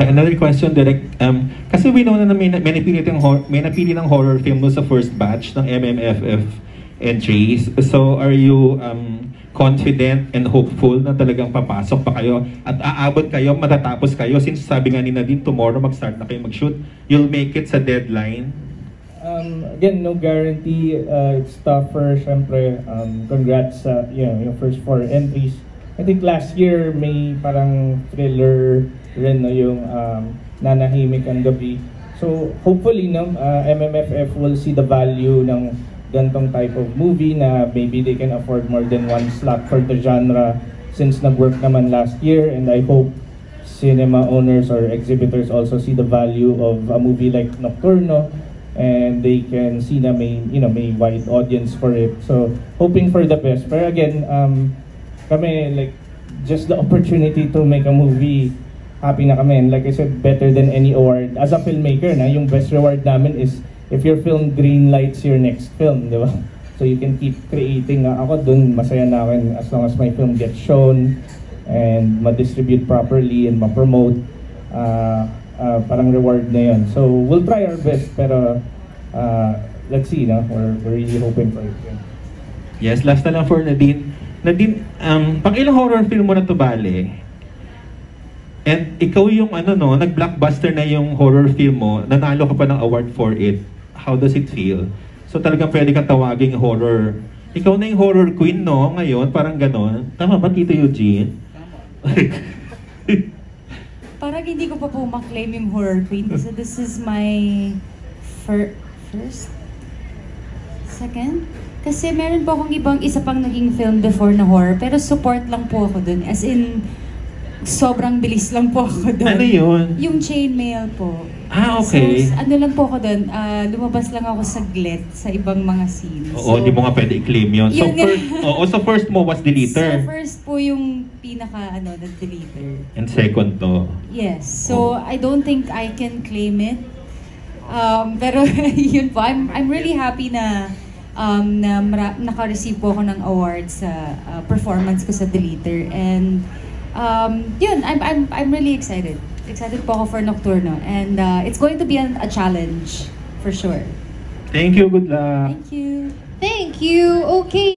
Okay, another question, direct. Kasi we know na may napili ng horror film sa first batch ng MMFF entries. So, are you confident and hopeful na talagang papasok pa kayo at aabot kayo, matatapos kayo? Since sabi nga ni Nadine, tomorrow mag-start na kayo mag-shoot. You'll make it sa deadline? Again, no guarantee. It's tougher, syempre. Congrats sa yung first 4 entries. I think last year may parang thriller rin, no, yung Nanahimik ang Gabi. So hopefully, no, MMFF will see the value ng gantong type of movie na maybe they can afford more than 1 slot for the genre since nag-work naman last year, and I hope cinema owners or exhibitors also see the value of a movie like Nocturno, and they can see na may wide audience for it. So hoping for the best. Pero again, kami, like, just the opportunity to make a movie, happy na kami. And like I said, better than any award. As a filmmaker, na yung best reward namin is if your film green lights your next film, di ba? So you can keep creating. Ako dun, masaya na ako as long as my film gets shown and ma-distribute properly and ma-promote. Parang reward na yun. So we'll try our best, pero let's see, no? We're really hoping for it. Yes, last na lang for Nadine. Nadine, pang ilang horror film mo na to bale? And ikaw yung nag-blockbuster na yung horror film mo, nanalo ka pa ng award for it. How does it feel? So talagang pwede kang tawaging horror. Ikaw na yung horror queen, no? Ngayon, parang ganon. Tama ba, Tito Eugene? Tama. Parang hindi ko pa po maklaim yung horror queen kasi this is my first? Second? Kasi meron po akong isa pang naging film before na horror, pero support lang po ako dun. As in, sobrang bilis lang po ako dun. Ano yun? Yung Chainmail po. Okay. So, ano lang po ako dun, lumabas lang ako saglit sa ibang mga scenes. Oo, hindi mo nga pwede i-claim yun. So first mo was Deleter. So first po yung pinaka, nag-deleter. And second to? Yes. So, I don't think I can claim it. Pero yun po, I'm really happy na naka-receive po ako ng award sa performance ko sa Deleter, and yun, I'm really excited po ako for Nocturno, and it's going to be a challenge for sure. Thank you, good luck. Thank you. Thank you. Okay.